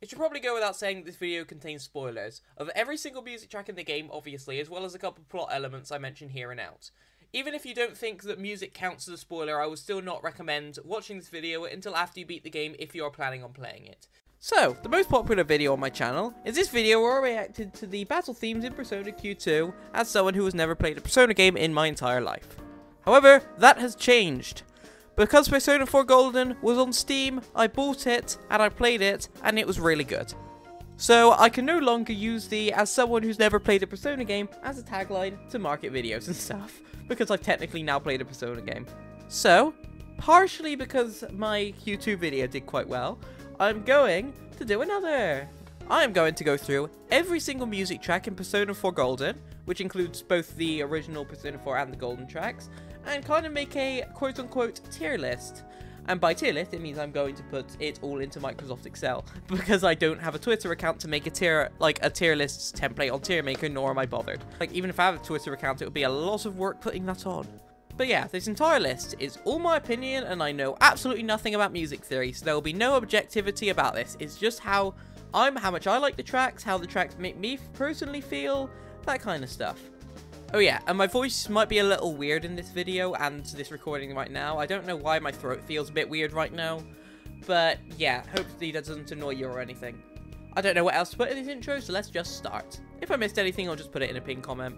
It should probably go without saying that this video contains spoilers of every single music track in the game, obviously, as well as a couple plot elements I mention here and out. Even if you don't think that music counts as a spoiler, I would still not recommend watching this video until after you beat the game if you are planning on playing it. So, the most popular video on my channel is this video where I reacted to the battle themes in Persona Q2 as someone who has never played a Persona game in my entire life. However, that has changed. Because Persona 4 Golden was on Steam, I bought it, and I played it, and it was really good. So, I can no longer use the "as someone who's never played a Persona game" as a tagline to market videos and stuff, because I've technically now played a Persona game. So, partially because my Q2 video did quite well, I'm going to do another. I am going to go through every single music track in Persona 4 Golden, which includes both the original Persona 4 and the Golden tracks, and kind of make a quote-unquote tier list. And by tier list, it means I'm going to put it all into Microsoft Excel, because I don't have a Twitter account to make a tier lists template on Tier Maker, nor am I bothered. Like, even if I have a Twitter account, it would be a lot of work putting that on. But yeah, this entire list is all my opinion, and I know absolutely nothing about music theory, so there will be no objectivity about this. It's just how much I like the tracks, how the tracks make me personally feel, that kind of stuff. Oh yeah, and my voice might be a little weird in this video and this recording right now. I don't know why my throat feels a bit weird right now, but yeah, hopefully that doesn't annoy you or anything. I don't know what else to put in this intro, so let's just start. If I missed anything, I'll just put it in a pinned comment.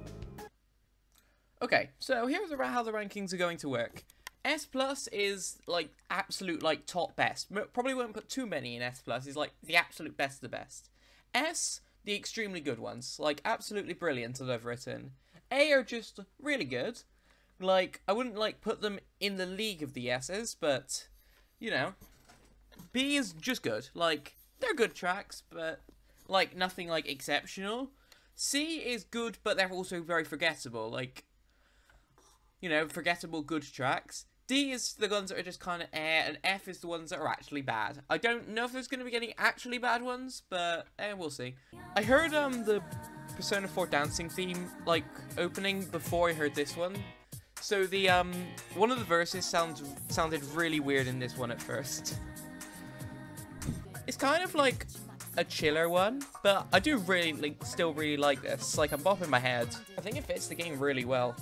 Okay, so here's how the rankings are going to work. S plus is like absolute like top best. Probably won't put too many in S plus. It's like the absolute best of the best. S, the extremely good ones, like absolutely brilliant as I've written. A are just really good. Like, I wouldn't like put them in the league of the S's, but you know. B is just good. Like, they're good tracks, but like nothing like exceptional. C is good, but they're also very forgettable. Like, you know, forgettable good tracks. D is the ones that are just kind of and F is the ones that are actually bad. I don't know if there's going to be any actually bad ones, but we'll see. I heard the Persona 4 dancing theme, like, opening before I heard this one. So the, one of the verses sounded really weird in this one at first. It's kind of like a chiller one, but I do really, still really like this. Like, I'm bopping my head. I think it fits the game really well.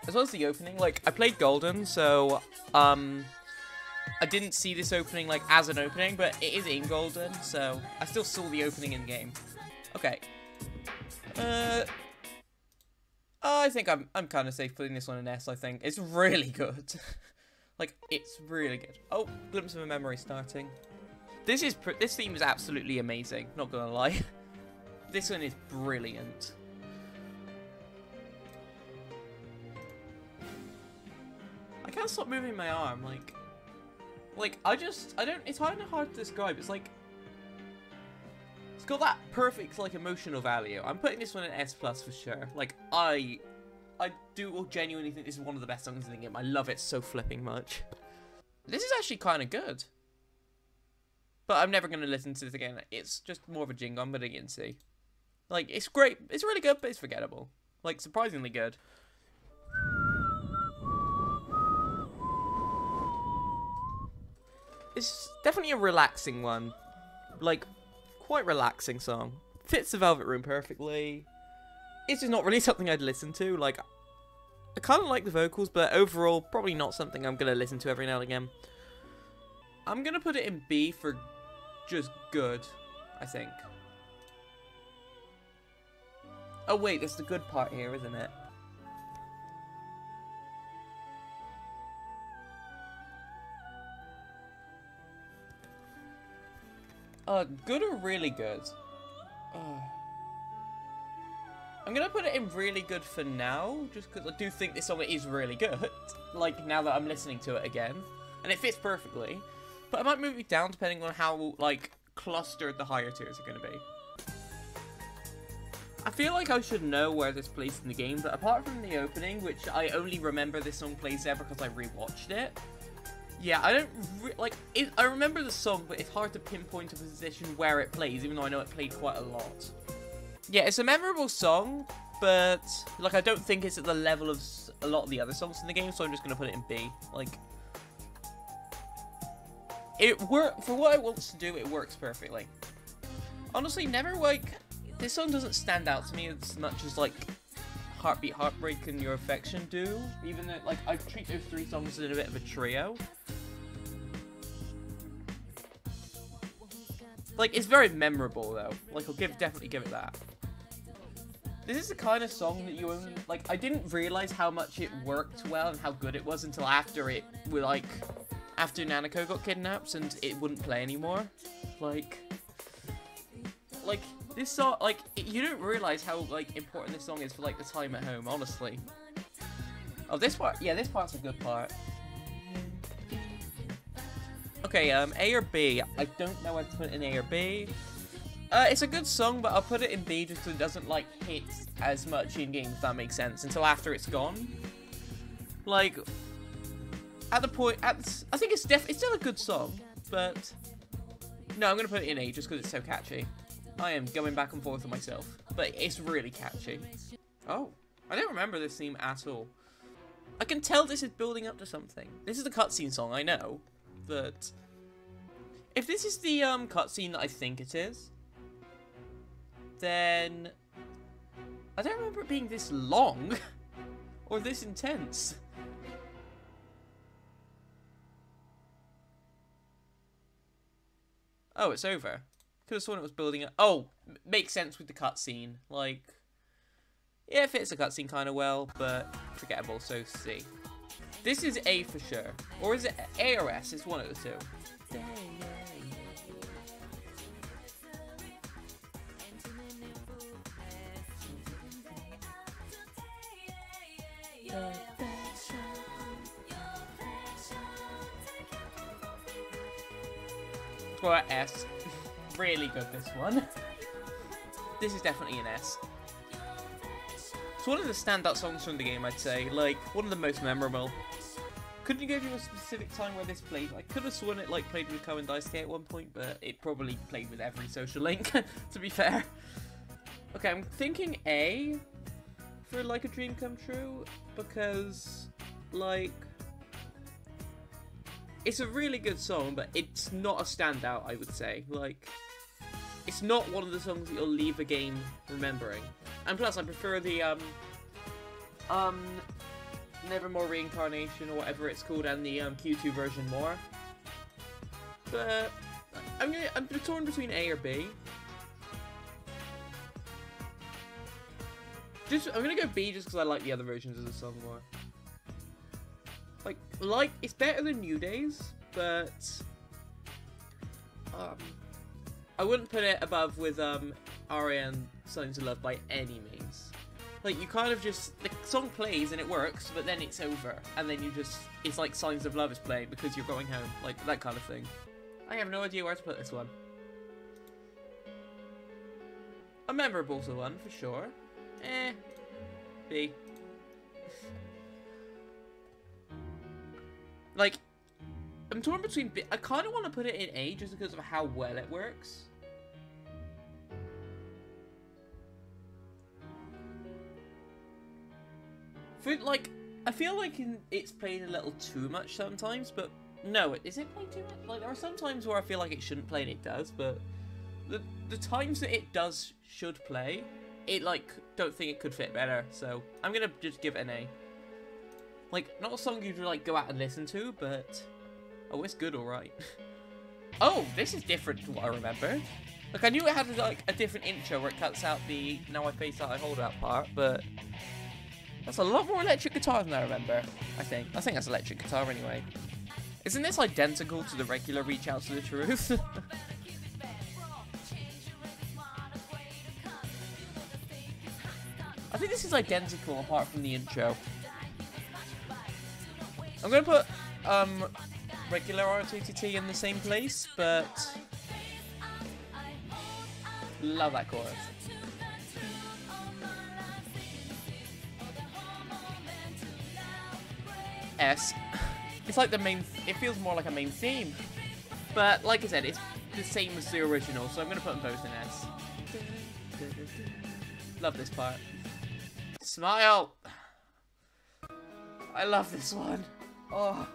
As well as the opening, like, I played Golden, so, I didn't see this opening, like, as an opening, but it is in Golden, so I still saw the opening in the game. Okay. I think I'm kind of safe putting this one in S, I think. It's really good. Like, it's really good. Oh, glimpse of a memory starting. This theme is absolutely amazing, not gonna lie. This one is brilliant. I can't stop moving my arm, like it's kind of hard to describe. It's like, it's got that perfect, like, emotional value. I'm putting this one in S+ for sure. Like, I do genuinely think this is one of the best songs in the game. I love it so flipping much. This is actually kind of good. But I'm never going to listen to this again. It's just more of a jingle. I'm putting it in C. Like, it's great. It's really good, but it's forgettable. Like, surprisingly good. It's definitely a relaxing one. Like, quite relaxing song. Fits the Velvet Room perfectly. It's just not really something I'd listen to. Like, I kind of like the vocals, but overall, probably not something I'm going to listen to every now and again. I'm going to put it in B for just good, I think. Oh wait, that's the good part here, isn't it? Good or really good? I'm gonna put it in really good for now, just because I do think this song is really good. Like, now that I'm listening to it again. And it fits perfectly. But I might move it down depending on how, like, clustered the higher tiers are gonna be. I feel like I should know where this plays in the game, but apart from the opening, which I only remember this song plays there because I rewatched it. Yeah, I don't, I remember the song, but it's hard to pinpoint a position where it plays, even though I know it played quite a lot. Yeah, it's a memorable song, but, like, I don't think it's at the level of a lot of the other songs in the game, so I'm just gonna put it in B. Like, it work for what it wants to do. It works perfectly. Honestly, never like this song doesn't stand out to me as much as like Heartbeat, Heartbreak, and Your Affection do. Even though like I treat those three songs as a bit of a trio. Like it's very memorable though. Like I'll definitely give it that. This is the kind of song that you only like. I didn't realize how much it worked well and how good it was until after after Nanako got kidnapped and it wouldn't play anymore. Like this song, like you don't realize how like important this song is for like the time at home. Honestly. Oh, this part, yeah, this part's a good part. Okay, A or B? I don't know whether to put it in A or B. It's a good song, but I'll put it in B just because it doesn't, like, hit as much in-game, if that makes sense, until after it's gone. Like, at the point, I think it's still a good song, but... No, I'm going to put it in A just because it's so catchy. I am going back and forth with myself, but it's really catchy. Oh, I don't remember this theme at all. I can tell this is building up to something. This is the cutscene song, I know. But if this is the cutscene that I think it is, then I don't remember it being this long or this intense. Oh, it's over. Could have sworn it was building up. Oh, makes sense with the cutscene. Like, yeah, it fits the cutscene kind of well, but forgettable. So C. This is A for sure. Or is it A or S? It's one of the two. Or S. Really good, this one. This is definitely an S. It's one of the standout songs from the game, I'd say. Like, one of the most memorable. Couldn't give you a specific time where this played. I could have sworn it like played with Cohen Daisuke at one point, but it probably played with every social link, to be fair. Okay, I'm thinking A for Like a Dream Come True, because, like, it's a really good song, but it's not a standout, I would say. Like, it's not one of the songs that you'll leave a game remembering. And plus, I prefer the, Nevermore Reincarnation, or whatever it's called, and the, Q2 version more. But, I'm torn between A or B. I'm gonna go B just because I like the other versions of the song more. Like, it's better than New Days, but, I wouldn't put it above with, Aria and Signs of Love by any means. Like, you kind of just, the song plays and it works, but then it's over. And then you just, it's like Signs of Love is playing because you're going home. Like, that kind of thing. I have no idea where to put this one. A memorable one, for sure. B. Like, I'm torn between B. I kind of want to put it in A just because of how well it works. Like, I feel like it's played a little too much sometimes, but no, is it played too much? Like, there are some times where I feel like it shouldn't play and it does, but the times that it does should play, it, like, don't think it could fit better, so I'm gonna just give it an A. Like, not a song you'd, like, go out and listen to, but, oh, it's good, alright. Oh, this is different to what I remember. Like, I knew it had, like, a different intro where it cuts out the Now I Face Out, I Hold Out part, but that's a lot more electric guitar than I remember, I think. I think that's electric guitar anyway. Isn't this identical to the regular Reach Out to the Truth? I think this is identical apart from the intro. I'm gonna put regular RTTT in the same place, but love that chorus. S. It's like the main, it feels more like a main theme. But like I said, it's the same as the original, so I'm gonna put them both in S. Love this part. Smile! I love this one. Oh.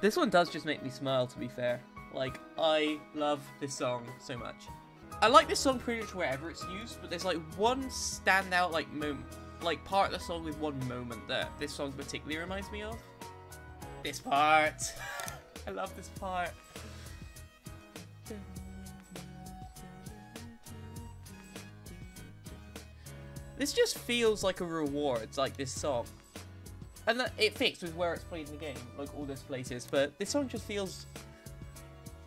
This one does just make me smile, to be fair. Like, I love this song so much. I like this song pretty much wherever it's used, but there's like one standout like moment, like part of the song with one moment that this song particularly reminds me of. This part. I love this part. This just feels like a reward, like this song. And that, it fits with where it's played in the game, like all those places, but this song just feels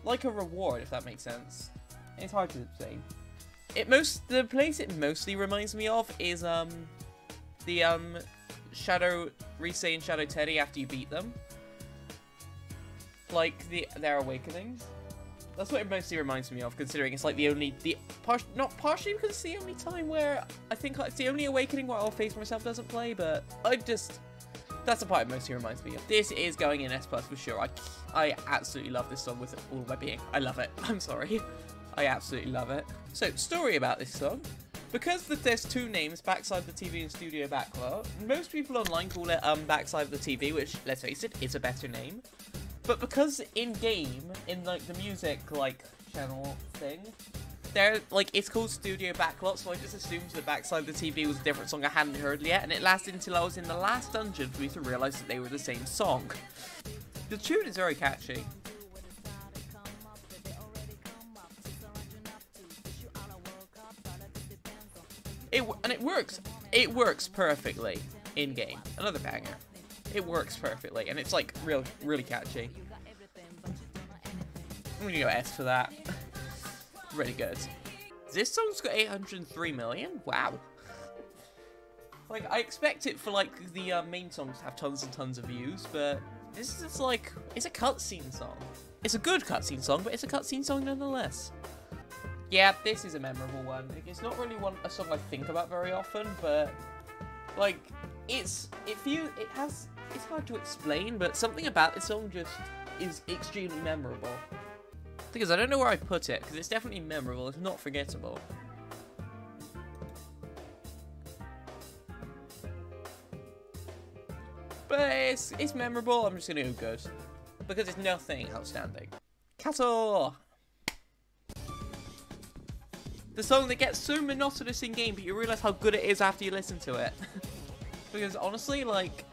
like a reward, if that makes sense. It's hard to explain. The place it mostly reminds me of is the Shadow Rise and Shadow Teddy after you beat them. Like their awakenings. That's what it mostly reminds me of, considering it's like not partially because it's the only time where I think it's the only awakening where I'll Face Myself doesn't play, but that's the part it mostly reminds me of. This is going in S+ for sure. I absolutely love this song with all my being. I love it. I'm sorry. I absolutely love it. So, story about this song. Because there's two names, Backside of the TV and Studio Backlot, most people online call it Backside of the TV, which, let's face it, is a better name. But because in-game, in like the music like channel thing, it's called Studio Backlot, so I just assumed that Backside of the TV was a different song I hadn't heard yet, and it lasted until I was in the last dungeon for me to realise that they were the same song. The tune is very catchy. It works perfectly in-game. Another banger. It works perfectly, and it's like really catchy. I'm gonna go S for that. Really good. This song's got 803 million? Wow. Like, I expect it for like the main songs to have tons and tons of views, but this is like, it's a cutscene song. It's a good cutscene song, but it's a cutscene song nonetheless. Yeah, this is a memorable one. It's not really a song I think about very often, but like, it's hard to explain, but something about this song just is extremely memorable. Because I don't know where I'd put it, because it's definitely memorable, it's not forgettable. But it's memorable, I'm just gonna go good. Because it's nothing outstanding. Castle! The song that gets so monotonous in game, but you realise how good it is after you listen to it. Because honestly, like,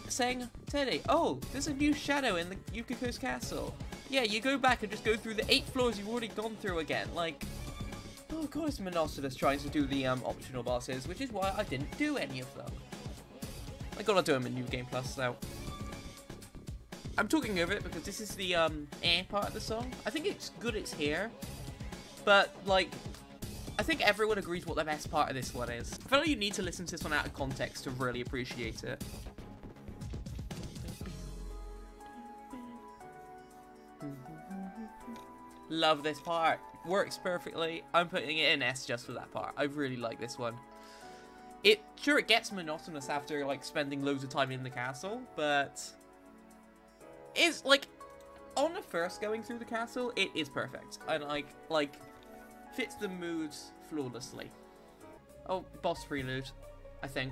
saying, Teddy, oh, there's a new shadow in the Yukiko's castle. Yeah, you go back and just go through the 8 floors you've already gone through again. Like, oh god, it's monotonous trying to do the optional bosses, which is why I didn't do any of them. I gotta do them in New Game Plus now. I'm talking over it because this is the part of the song. I think it's good it's here, but like, I think everyone agrees what the best part of this one is. I feel like you need to listen to this one out of context to really appreciate it. Love this part. Works perfectly. I'm putting it in S just for that part. I really like this one. Sure, it gets monotonous after like spending loads of time in the castle, but it's like on the first going through the castle, it is perfect and like fits the moods flawlessly. Oh, boss prelude, I think.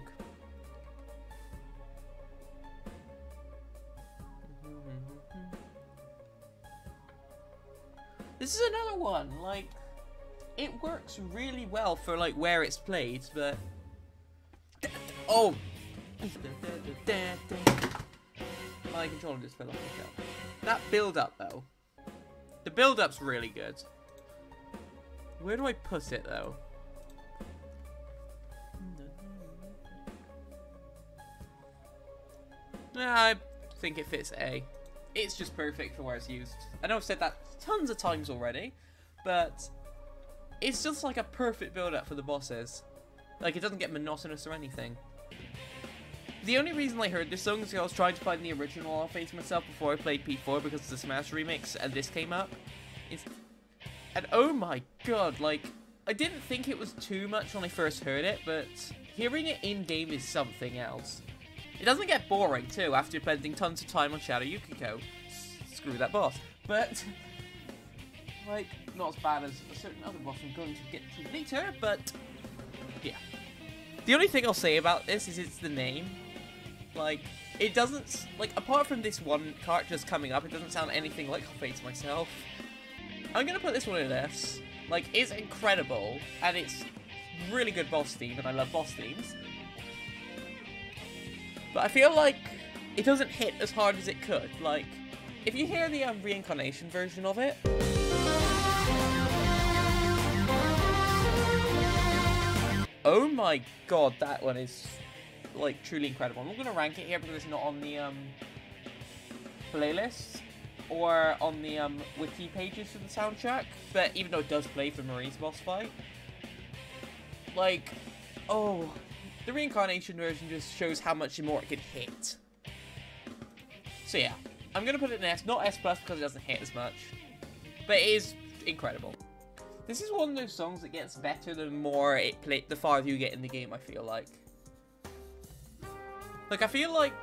This is another one, like, it works really well for, like, where it's played, but... Oh! My controller just fell off the shelf. That build-up, though. The build-up's really good. Where do I put it, though? I think it fits A. It's just perfect for where it's used. I know I've said that tons of times already, but it's just like a perfect build-up for the bosses. Like, it doesn't get monotonous or anything. The only reason I heard this song is because I was trying to find the original I'll Face Myself before I played P4 because of the Smash remix, and this came up. And oh my god, like, I didn't think it was too much when I first heard it, but hearing it in-game is something else. It doesn't get boring, too, after spending tons of time on Shadow Yukiko. Screw that boss. But, like, not as bad as a certain other boss I'm going to get to later, but, yeah. The only thing I'll say about this is it's the name. Like, it doesn't, like, apart from this one part just coming up, it doesn't sound anything like Fate myself. I'm gonna put this one in S. Like, it's incredible, and it's really good boss theme, and I love boss themes. But I feel like it doesn't hit as hard as it could. Like, if you hear the Reincarnation version of it, oh my god, that one is, like, truly incredible. I'm not going to rank it here because it's not on the playlist or on the wiki pages for the soundtrack. But even though it does play for Marie's boss fight, like, oh, the Reincarnation version just shows how much more it could hit. So yeah, I'm going to put it in S, not S+ because it doesn't hit as much, but it is incredible. This is one of those songs that gets better the more it the farther you get in the game, I feel like. Like, I feel like,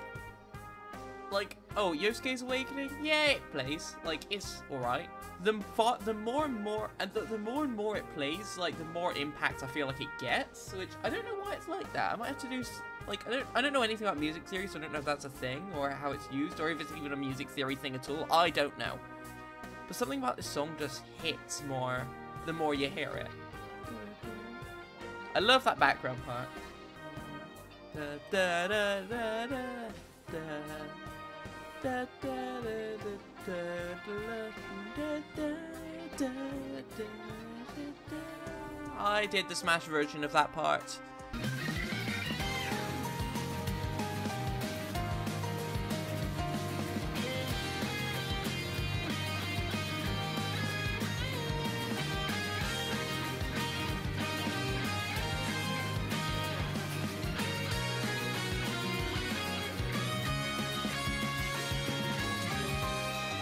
oh, Yosuke's Awakening? Yeah, it plays. Like, it's alright. The more and more it plays, like, the more impact I feel like it gets, which, I don't know why it's like that. I might have to do, like, I don't know anything about music theory, so I don't know if that's a thing, or how it's used, or if it's even a music theory thing at all. I don't know. But something about this song just hits more the more you hear it. I love that background part. I did the Smash version of that part.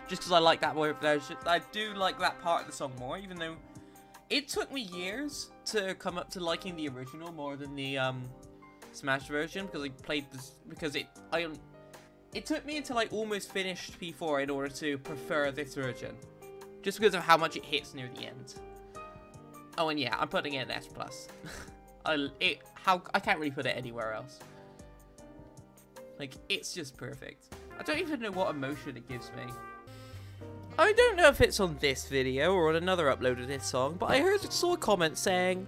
Just because I like that version, I do like that part of the song more, even though it took me years to come up to liking the original more than the Smash version, because I played this, because it took me until I almost finished P4 in order to prefer this version, just because of how much it hits near the end. Oh, and yeah, I'm putting it in S+. I can't really put it anywhere else. Like, it's just perfect. I don't even know what emotion it gives me. I don't know if it's on this video or on another upload of this song, but I saw a comment saying,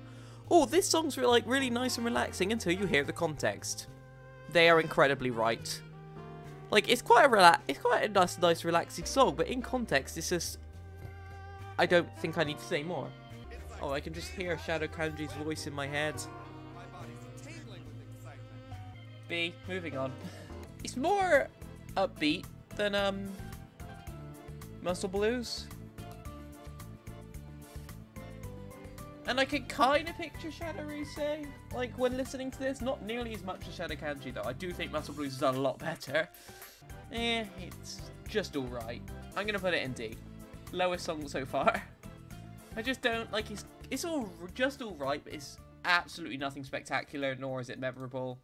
oh, this song's like really nice and relaxing until you hear the context. They are incredibly right. Like, it's quite a nice relaxing song, but in context, it's just, I don't think I need to say more. Oh, I can just hear Shadow Kanji's voice in my head. B, moving on. It's more upbeat than Muscle Blues. And I can kind of picture Shadow Risei, like, when listening to this. Not nearly as much as Shadow Kanji, though. I do think Muscle Blues has done a lot better. It's just alright. I'm gonna put it in D. Lowest song so far. I just don't, like, it's all just alright, but it's absolutely nothing spectacular, nor is it memorable.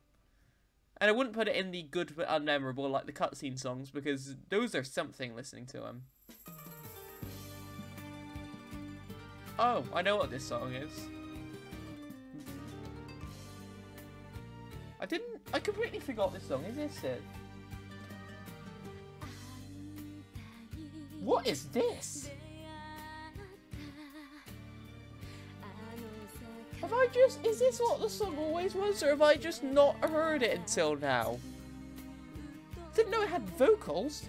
And I wouldn't put it in the good but unmemorable, like the cutscene songs, because those are something listening to them. Oh, I know what this song is. I completely forgot this song. Is this it? What is this? Is this what the song always was, or have I just not heard it until now? Didn't know it had vocals.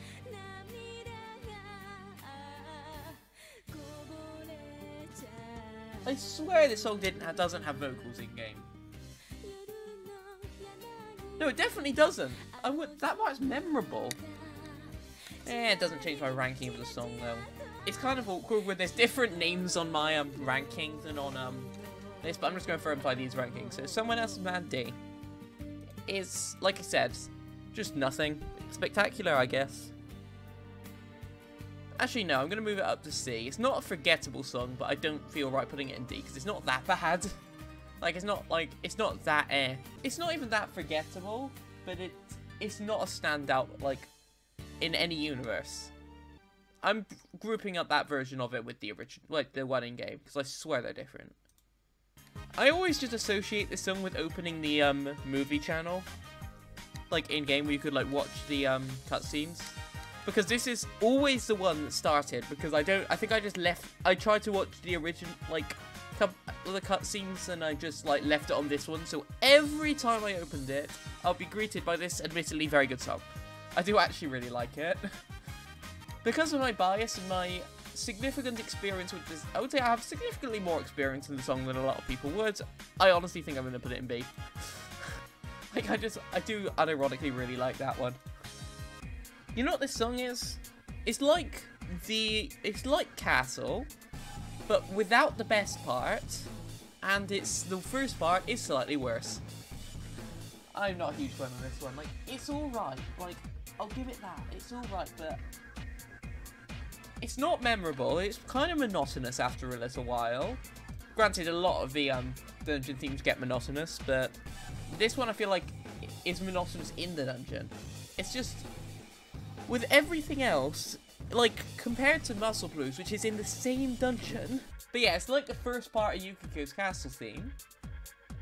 I swear this song doesn't have vocals in game. No, it definitely doesn't. That part's memorable. It doesn't change my ranking of the song though. It's kind of awkward when there's different names on my rankings and on this, but I'm just going to throw by these rankings. So Someone Else's Mad D is, like I said, just nothing spectacular, I guess. Actually, no, I'm going to move it up to C. It's not a forgettable song, but I don't feel right putting it in D, because it's not that bad. Like, it's not that, It's not even that forgettable, but it's not a standout, like, in any universe. I'm grouping up that version of it with the original, like, the one in-game, because I swear they're different. I always just associate this song with opening the, movie channel. like in game where you could like watch the cutscenes, because this is always the one that started. Because I think I just left. I tried to watch the original like the cutscenes and I just like left it on this one. So every time I opened it, I'll be greeted by this admittedly very good song. I do actually really like it. Because of my bias and my significant experience with this, I would say I have significantly more experience in the song than a lot of people would. I honestly think I'm going to put it in B. Like, I do unironically really like that one. You know what this song is? It's like Castle, but without the best part, and the first part is slightly worse. I'm not a huge fan of this one. Like, it's alright. Like, I'll give it that. It's alright, but it's not memorable. It's kind of monotonous after a little while. Granted, a lot of the dungeon themes get monotonous, but this one I feel like is monotonous in the dungeon. It's just, with everything else, like, compared to Muscle Blues, which is in the same dungeon. But yeah, it's like the first part of Yukiko's Castle theme,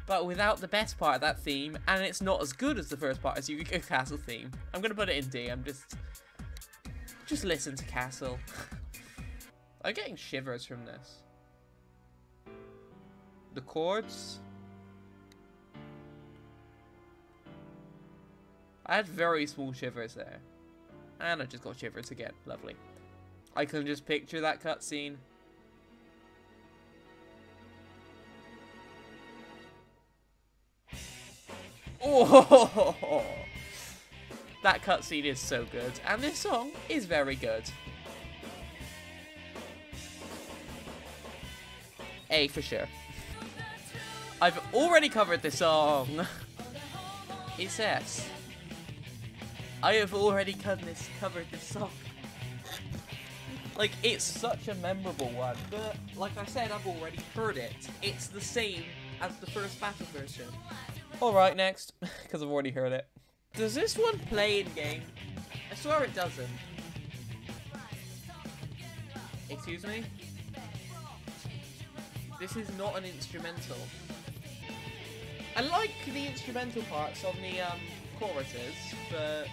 but without the best part of that theme, and it's not as good as the first part as Yukiko's Castle theme. I'm gonna put it in D. I'm just listen to Castle. I'm getting shivers from this. The chords. I had very small shivers there. And I just got shivers again. Lovely. I can just picture that cutscene. Oh! That cutscene is so good. And this song is very good. A for sure. I've already covered this song. It's S. I have already covered this song. Like, it's such a memorable one, but like I said, I've already heard it. It's the same as the first battle version. Alright, next, because I've already heard it. Does this one play in game? I swear it doesn't. Excuse me? This is not an instrumental. I like the instrumental parts on the choruses, but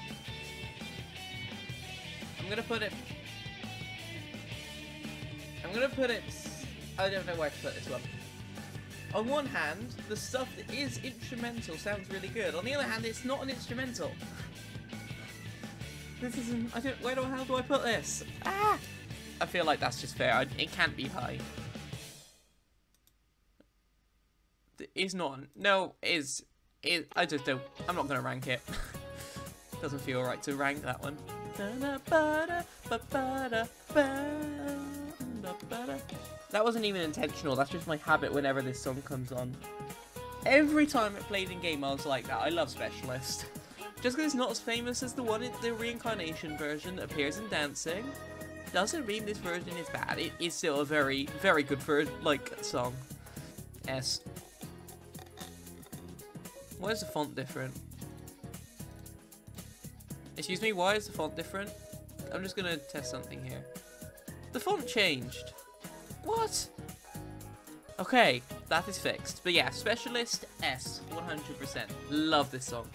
I'm gonna put it. I don't know where to put this one. On one hand, the stuff that is instrumental sounds really good. On the other hand, it's not an instrumental. This isn't. Where the hell do I put this? Ah! I feel like that's just fair. It can't be high. Is not. No, is. I just don't. I'm not gonna rank it. Doesn't feel right to rank that one. That wasn't even intentional. That's just my habit whenever this song comes on. Every time it played in game, I was like that. I love Specialist. Just because it's not as famous as the one in the Reincarnation version that appears in Dancing, doesn't mean this version is bad. It is still a very, very good song. S. Why is the font different? Excuse me, why is the font different? I'm just gonna test something here. The font changed. What? Okay, that is fixed. But yeah, Specialist S, 100%. Love this song.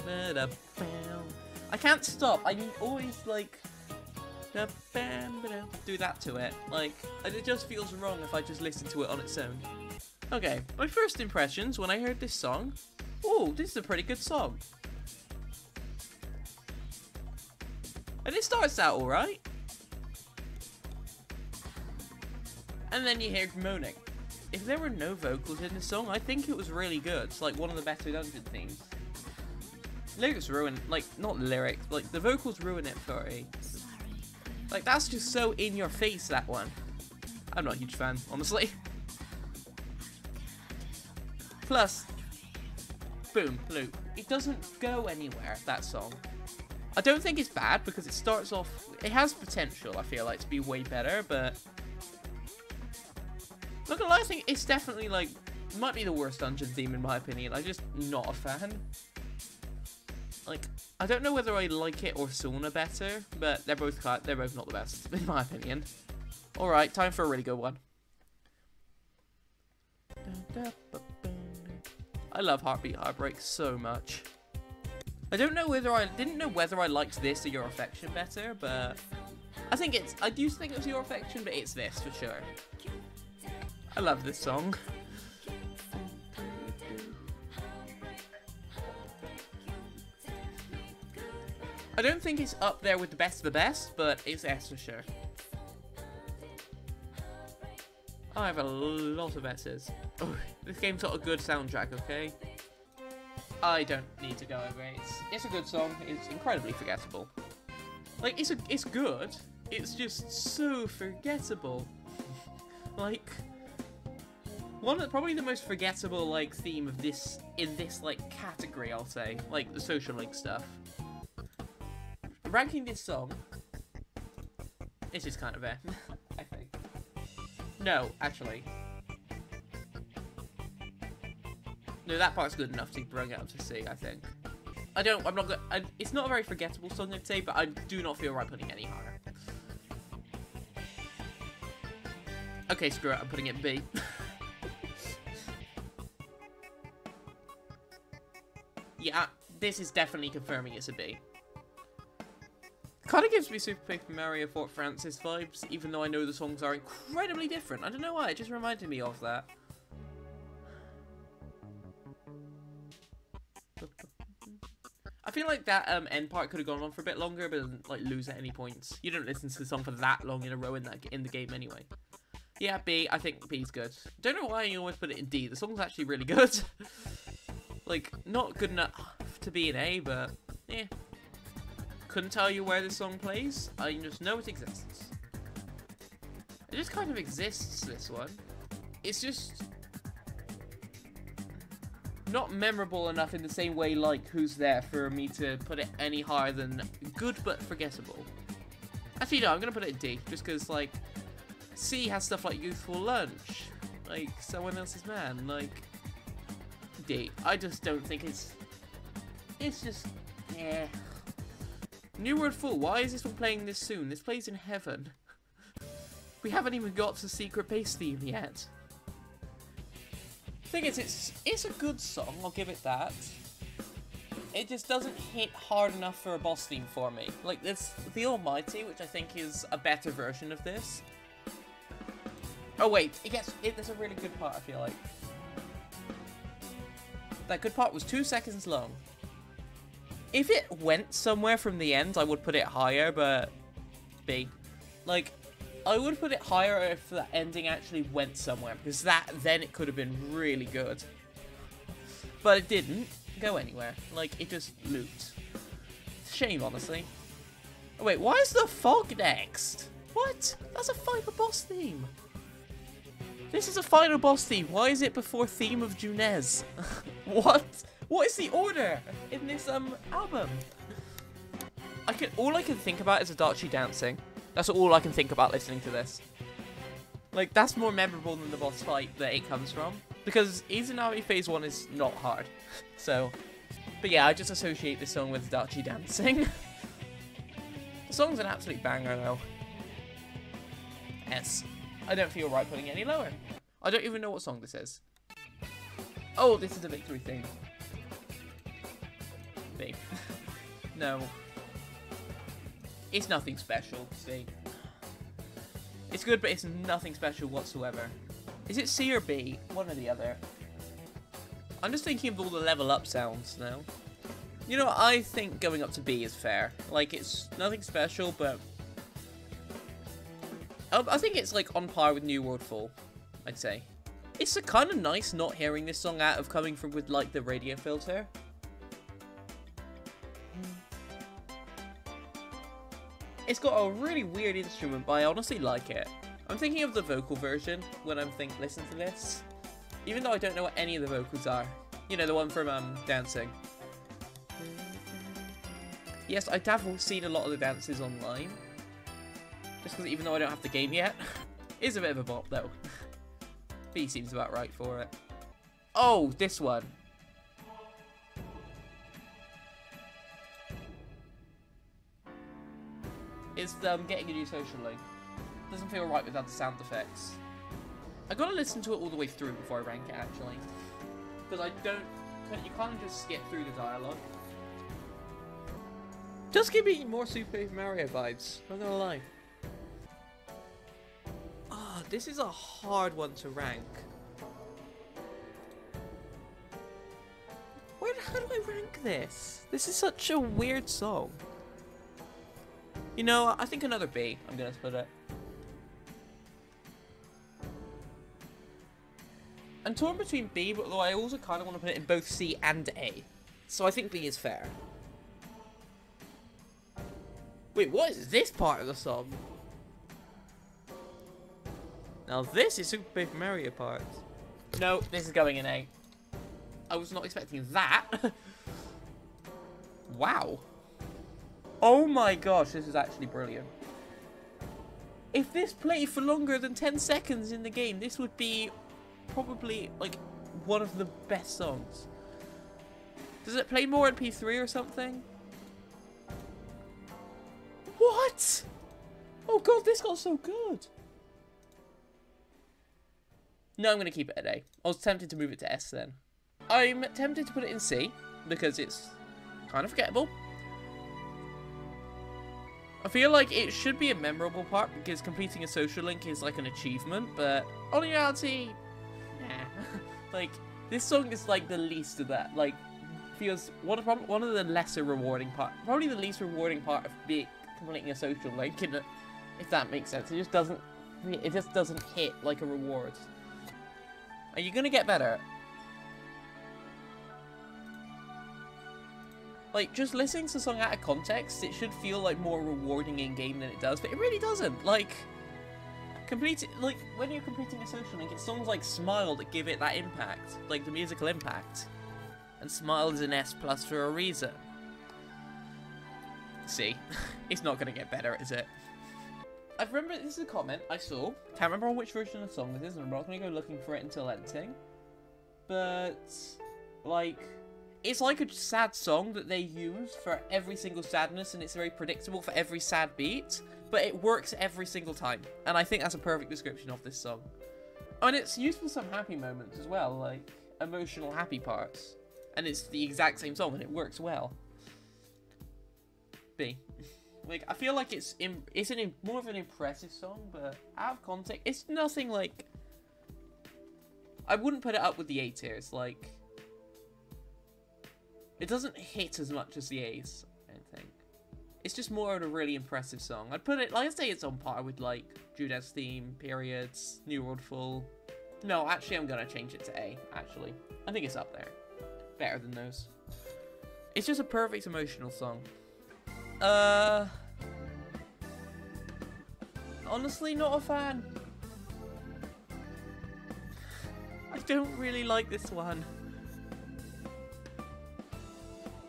I can't stop. I always like do that to it. Like, it just feels wrong if I just listen to it on its own. Okay, my first impressions when I heard this song. Oh, this is a pretty good song. And it starts out alright. And then you hear moaning. If there were no vocals in this song, I think it was really good. It's like one of the better dungeon themes. Lyrics ruin, like, not lyrics, like the vocals ruin it for me. Like, that's just so in your face, that one. I'm not a huge fan, honestly. Plus, boom, loop. It doesn't go anywhere, that song. I don't think it's bad because it starts off, it has potential, I feel like, to be way better, but not gonna lie, I think it's definitely like, might be the worst dungeon theme in my opinion. I'm just not a fan. Like, I don't know whether I like it or Sauna better, but they're both not the best, in my opinion. Alright, time for a really good one. I love Heartbeat Heartbreak so much. I didn't know whether I liked this or Your Affection better, but I do think it was Your Affection, but it's this for sure. I love this song. I don't think it's up there with the best of the best, but it's S for sure. I have a lot of S's. Oh, this game's got a good soundtrack, okay? I don't need to go over it. It's a good song. It's incredibly forgettable. Like, it's good. It's just so forgettable. Like, probably the most forgettable, like, theme of this, in this, like, category, I'll say. Like, the social link stuff. Ranking this song, it's just kind of I think. No, actually. No, that part's good enough to bring it up to C, I think. It's not a very forgettable song, I'd say, but I do not feel right putting it any higher. Okay, screw it, I'm putting it B. Yeah, this is definitely confirming it's a B. Kind of gives me Super Paper Mario Fort Francis vibes, even though I know the songs are incredibly different. I don't know why, it just reminded me of that. I feel like that end part could have gone on for a bit longer, but doesn't like lose at any points. You don't listen to the song for that long in a row in the game anyway. Yeah, B. I think B's good. Don't know why you always put it in D. The song's actually really good. Like, not good enough to be an A, but yeah. Couldn't tell you where this song plays. I just know it exists. It just kind of exists, this one. It's just not memorable enough in the same way like Who's There for me to put it any higher than good but forgettable. Actually, no, I'm going to put it in D, just because, like, C has stuff like Youthful Lunch, like Someone Else's Man, like, D. I just don't think it's just, yeah. New World Full, why is this one playing this soon? This plays in heaven. We haven't even got to Secret Base theme yet. Thing is, it's a good song, I'll give it that. It just doesn't hit hard enough for a boss theme for me. Like, there's The Almighty, which I think is a better version of this. Oh wait, there's a really good part, I feel like. That good part was 2 seconds long. If it went somewhere from the end, I would put it higher, but B. Like, I would put it higher if the ending actually went somewhere, because then it could have been really good. But it didn't go anywhere. Like, it just looped. Shame, honestly. Oh, wait, why is the fog next? What? That's a final boss theme. This is a final boss theme. Why is it before Theme of Junez? What? What is the order in this album? All I can think about is Adachi dancing. That's all I can think about listening to this. Like, that's more memorable than the boss fight that it comes from. Because Izanami Phase 1 is not hard. So, but yeah, I just associate this song with Adachi dancing. The song's an absolute banger though. S. I don't feel right putting it any lower. I don't even know what song this is. Oh, this is a victory theme. B. No. It's nothing special, C. It's good, but it's nothing special whatsoever. Is it C or B? One or the other. I'm just thinking of all the level up sounds now. You know, I think going up to B is fair. Like, it's nothing special, but I think it's like on par with New World Full, I'd say. It's a kind of nice not hearing this song out of coming from with like the radio filter. It's got a really weird instrument, but I honestly like it. I'm thinking of the vocal version when I'm listen to this. Even though I don't know what any of the vocals are. You know, the one from Dancing. Yes, I have seen a lot of the dances online. Just because even though I don't have the game yet. It is a bit of a bop though. B seems about right for it. Oh, this one. It's getting a new social link. Doesn't feel right without the sound effects. I gotta listen to it all the way through before I rank it actually. Because you can't just skip through the dialogue. Just give me more Super Paper Mario vibes, not gonna lie. Ah, this is a hard one to rank. How do I rank this? This is such a weird song. You know, I think another B, I'm gonna put it. I'm torn between B, but though I also kind of want to put it in both C and A. So I think B is fair. Wait, what is this part of the song? Now this is Super Paper Mario part. No, this is going in A. I was not expecting that. Wow. Oh my gosh, this is actually brilliant. If this played for longer than 10 seconds in the game, this would be probably like one of the best songs. Does it play more in P3 or something? What? Oh god, this got so good. No, I'm going to keep it at A. I was tempted to move it to S then. I'm tempted to put it in C because it's kind of forgettable. I feel like it should be a memorable part because completing a social link is like an achievement, but on reality, nah. Like, this song is like the least of that. Like, feels one of the lesser rewarding part, probably the least rewarding part of completing a social link, if that makes sense. It just doesn't hit like a reward. Are you gonna get better? Like, just listening to the song out of context, it should feel like more rewarding in-game than it does, but it really doesn't. Like, when you're completing a social link, it's songs like Smile that give it that impact, like the musical impact. And Smile is an S+ for a reason. See, it's not gonna get better, is it? I remember, this is a comment I saw, can't remember on which version of the song this is, and I'm not gonna go looking for it until editing. But, like, it's like a sad song that they use for every single sadness, and it's very predictable for every sad beat, but it works every single time. And I think that's a perfect description of this song. And it's used for some happy moments as well, like emotional happy parts. And it's the exact same song, and it works well. B. Like, I feel like it's more of an impressive song, but out of context, it's nothing like... I wouldn't put it up with the A tiers, like... It doesn't hit as much as the A's, I don't think. It's just more of a really impressive song. I'd put it, like, I'd say it's on par with, like, Judas Theme, Periods, New World Full. No, actually, I'm gonna change it to A, actually. I think it's up there. Better than those. It's just a perfect emotional song. Honestly, not a fan. I don't really like this one.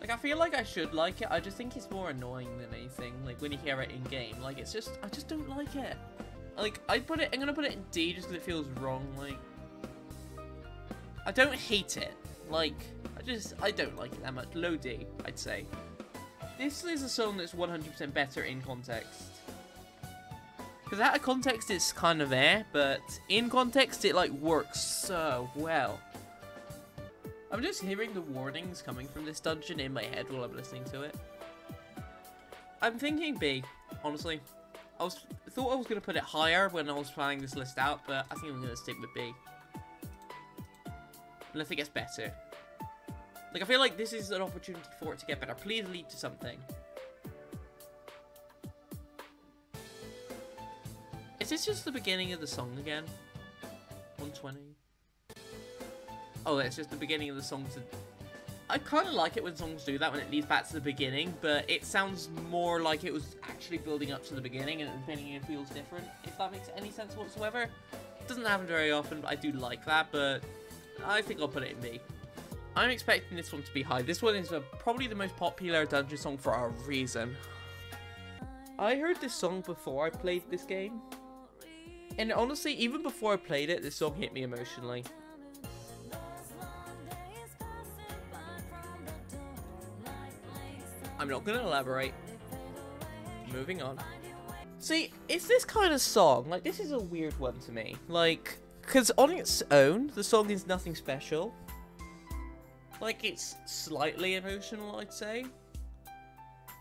Like, I feel like I should like it, I just think it's more annoying than anything, like, when you hear it in-game. Like, it's just, I just don't like it. Like, I'm gonna put it in D just because it feels wrong, like... I don't hate it. Like, I don't like it that much. Low D, I'd say. This is a song that's 100% better in context. Because out of context, it's kind of there, but in context, it, like, works so well. I'm just hearing the warnings coming from this dungeon in my head while I'm listening to it. I'm thinking B, honestly. I thought I was going to put it higher when I was planning this list out, but I think I'm going to stick with B. Unless it gets better. Like, I feel like this is an opportunity for it to get better. Please lead to something. Is this just the beginning of the song again? 120. Oh, it's just the beginning of the song. I kind of like it when songs do that, when it leads back to the beginning, but it sounds more like it was actually building up to the beginning, and at the beginning it feels different, if that makes any sense whatsoever. It doesn't happen very often, but I do like that, but I think I'll put it in B. I'm expecting this one to be high. This one is probably the most popular dungeon song for a reason. I heard this song before I played this game, and honestly, even before I played it, this song hit me emotionally. I'm not going to elaborate. Moving on. See, it's this kind of song, like, this is a weird one to me. Like, because on its own, the song is nothing special. Like, it's slightly emotional, I'd say.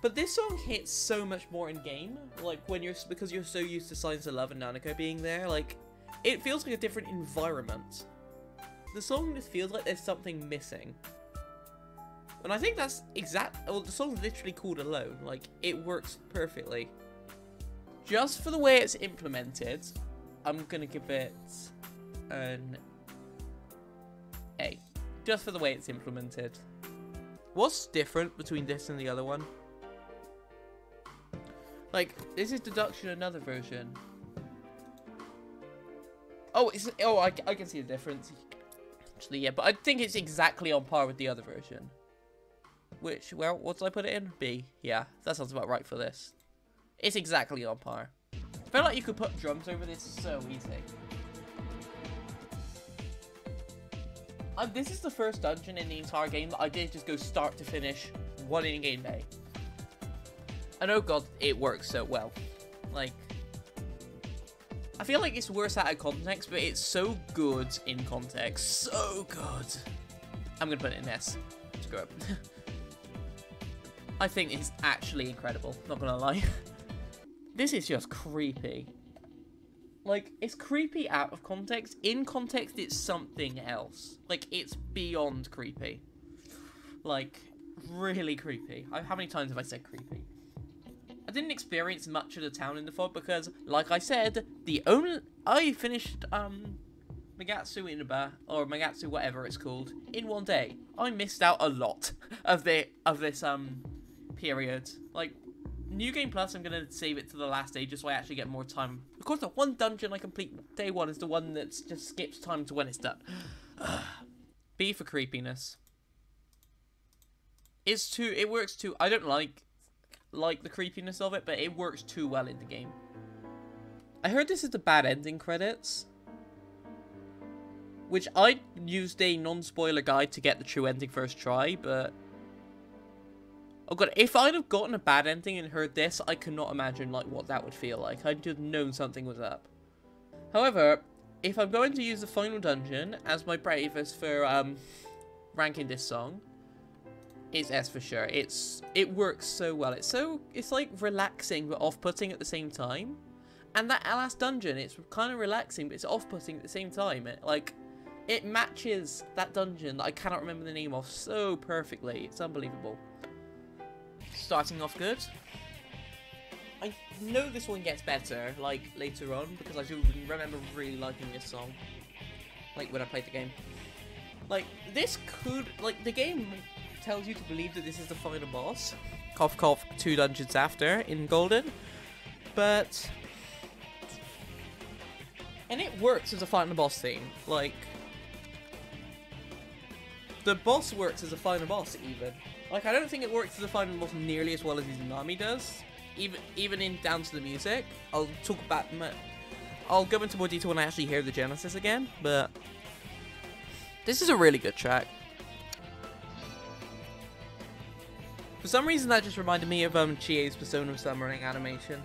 But this song hits so much more in game, like when because you're so used to Signs of Love and Nanako being there, like it feels like a different environment. The song just feels like there's something missing. And I think that's well, the song's literally called Alone, like it works perfectly. Just for the way it's implemented, I'm gonna give it an A. Just for the way it's implemented. What's different between this and the other one? Like, this is Deduction, another version. Oh, I can see the difference. Actually, yeah, but I think it's exactly on par with the other version. Which, well, what did I put it in? B. Yeah, that sounds about right for this. It's exactly on par. I feel like you could put drums over this so easy. This is the first dungeon in the entire game that I did just go start to finish one in-game day. And oh god, it works so well. Like, I feel like it's worse out of context, but it's so good in context. So good. I'm gonna put it in S. Screw up. I think it's actually incredible, not gonna lie. This is just creepy. Like, it's creepy out of context. In context, it's something else. Like, it's beyond creepy. Like, really creepy. How many times have I said creepy? I didn't experience much of the town in the fog because, like I said, I finished Magatsu Inaba, or Magatsu whatever it's called, in one day. I missed out a lot of this period. Like, New Game Plus, I'm gonna save it to the last day just so I actually get more time. Of course, the one dungeon I complete day one is the one that just skips time to when it's done. B for creepiness. It works too. I don't like the creepiness of it, but it works too well in the game. I heard this is the bad ending credits, which I used a non-spoiler guide to get the true ending first try, but oh god, if I'd have gotten a bad ending and heard this, I cannot imagine like what that would feel like. I'd just known something was up. However, if I'm going to use the final dungeon as my bravest for ranking this song, it's S for sure. It works so well. It's like relaxing but off-putting at the same time. And that last dungeon, it's kind of relaxing but it's off-putting at the same time. It matches that dungeon that I cannot remember the name of so perfectly. It's unbelievable. Starting off good. I know this one gets better, like, later on, because I do remember really liking this song. Like, when I played the game. Like, this could, like, the game tells you to believe that this is the final boss. Cough cough, 2 dungeons after in Golden. But, and it works as a final boss theme. Like, the boss works as a final boss even. Like, I don't think it works as a final boss nearly as well as Izanami does. Even in down to the music. I'll go into more detail when I actually hear the Genesis again, but this is a really good track. For some reason, that just reminded me of Chie's Persona Summoning animation.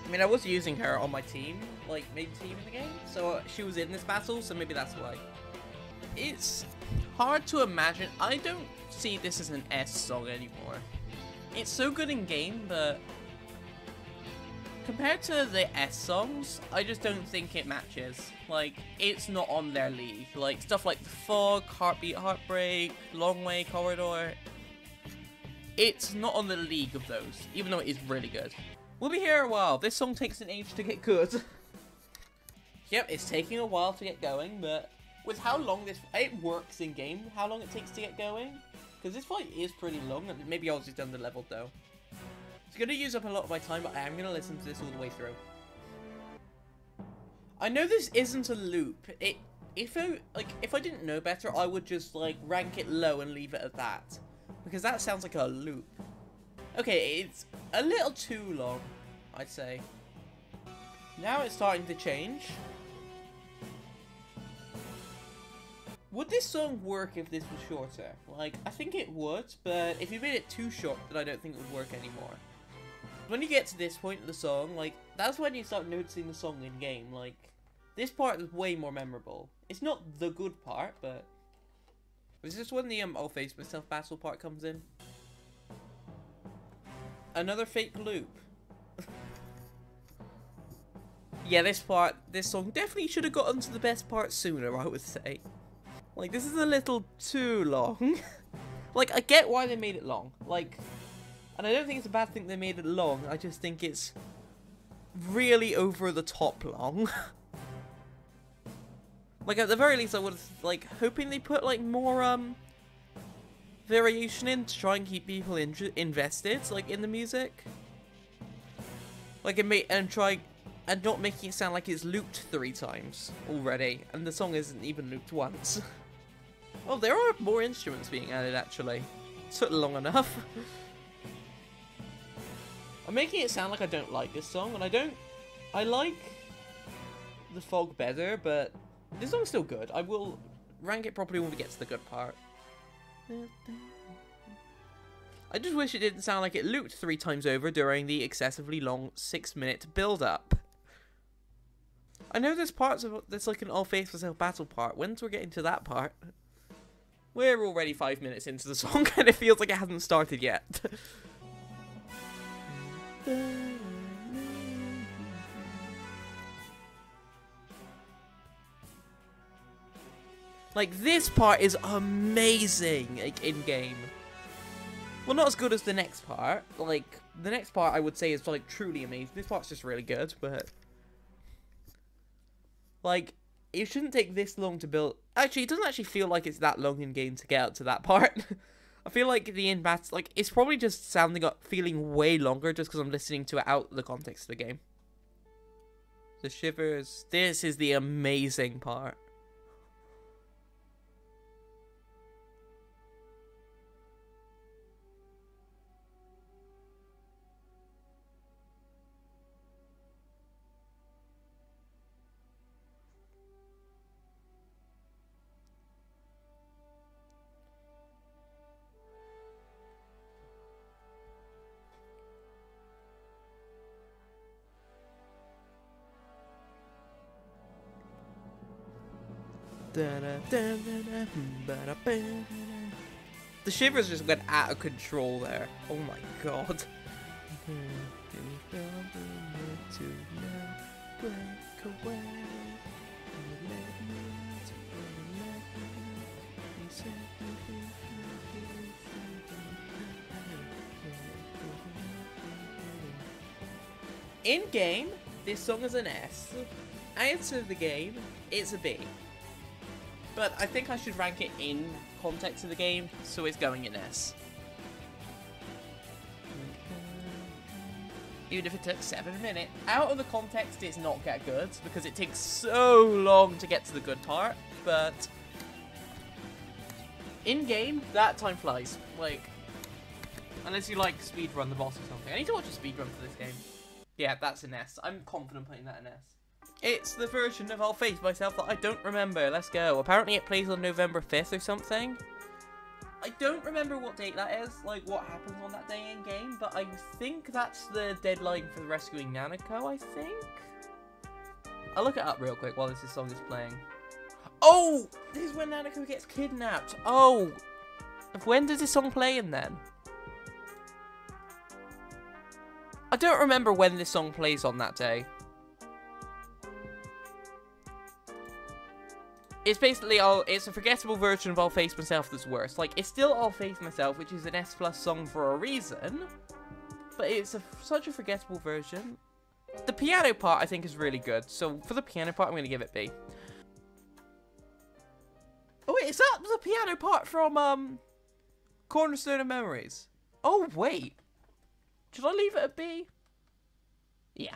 I mean, I was using her on my team, like, main team in the game, so she was in this battle, so maybe that's why. It's hard to imagine. I don't see this as an S song anymore. It's so good in game, but compared to the S songs, I just don't think it matches. Like, it's not on their league. Like, stuff like The Fog, Heartbeat Heartbreak, Long Way Corridor, it's not on the league of those, even though it is really good. We'll be here a while. This song takes an age to get good. Yep, it's taking a while to get going, but with how long it works in game, how long it takes to get going, because this fight is pretty long, and maybe I was just under-leveled though. It's going to use up a lot of my time, but I am going to listen to this all the way through. I know this isn't a loop. If I didn't know better, I would just like rank it low and leave it at that, because that sounds like a loop. Okay, it's a little too long, I'd say. Now it's starting to change. Would this song work if this was shorter? Like, I think it would, but if you made it too short, then I don't think it would work anymore. When you get to this point of the song, like, that's when you start noticing the song in-game. Like, this part is way more memorable. It's not the good part, but is this when the I'll face myself battle part comes in? Another fake loop. Yeah, this song definitely should have gotten to the best part sooner, I would say. Like, this is a little too long. Like, I get why they made it long. Like, and I don't think it's a bad thing they made it long. I just think it's really over the top long. Like, at the very least, I was, like, hoping they put, like, more, variation in to try and keep people invested, like, in the music. Like, and not making it sound like it's looped 3 times already, and the song isn't even looped once. Oh, there are more instruments being added, actually. It took long enough. I'm making it sound like I don't like this song, and I like the fog better, but this song's still good. I will rank it properly when we get to the good part. I just wish it didn't sound like it looped 3 times over during the excessively long 6-minute build-up. I know there's like an All Faith for Self battle part. When's we're getting to that part? We're already 5 minutes into the song and it feels like it hasn't started yet. Like, this part is amazing, like, in-game. Well, not as good as the next part. Like, the next part I would say is, like, truly amazing. This part's just really good, but... Like, it shouldn't take this long to build... Actually, it doesn't actually feel like it's that long in-game to get up to that part. I feel like the in-battle... Like, it's probably just feeling way longer just because I'm listening to it out of the context of the game. The shivers. This is the amazing part. The shivers just went out of control there. Oh my god. In game, this song is an S. Out of the game, it's a B. But I think I should rank it in context of the game, so it's going in S. Even if it took 7 minutes. Out of the context, it's not that good, because it takes so long to get to the good part, but... in-game, that time flies. Like, unless you, like, speedrun the boss or something. I need to watch a speedrun for this game. Yeah, that's an S. I'm confident putting that in S. It's the version of I'll Face Myself that I don't remember. Let's go. Apparently it plays on November 5th or something. I don't remember what date that is, like what happens on that day in game, but I think that's the deadline for rescuing Nanako, I think? I'll look it up real quick while this song is playing. Oh! This is when Nanako gets kidnapped. Oh! When does this song play in then? I don't remember when this song plays on that day. It's basically it's a forgettable version of I'll Face Myself that's worse. Like, it's still I'll Face Myself, which is an S+ song for a reason, but it's such a forgettable version. The piano part, I think, is really good. So, for the piano part, I'm going to give it B. Oh, wait, is that the piano part from, Cornerstone of Memories? Oh, wait. Should I leave it a B? Yeah.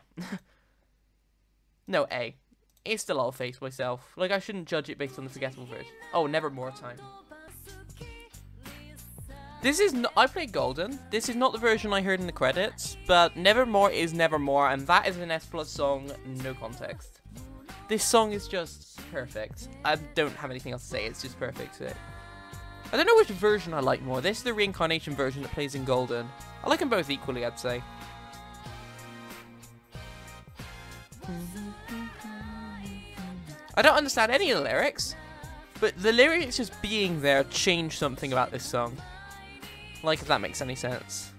No, A. It's still I'll Face Myself. Like, I shouldn't judge it based on the forgettable version. Oh, Nevermore time. This is not... I played Golden. This is not the version I heard in the credits, but Nevermore is Nevermore, and that is an S+ song, no context. This song is just perfect. I don't have anything else to say, it's just perfect. I don't know which version I like more. This is the Reincarnation version that plays in Golden. I like them both equally, I'd say. I don't understand any of the lyrics, but the lyrics just being there change something about this song. Like, if that makes any sense.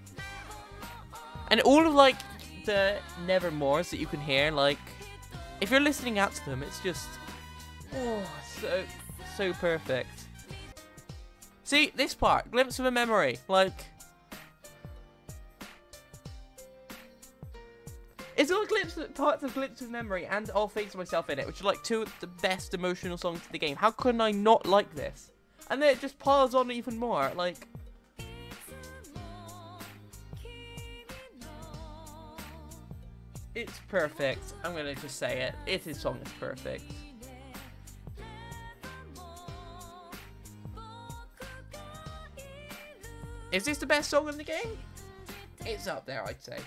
And all of, like, the Nevermores that you can hear, like, if you're listening out to them, it's just, oh, so perfect. See, this part, Glimpse of a Memory, like, it's all parts of Glimpse of Memory and I'll Face Myself in it, which are like two of the best emotional songs in the game. How couldn't I not like this? And then it just piles on even more, like, it's perfect. I'm gonna just say it. His song is perfect. Is this the best song in the game? It's up there, I'd say.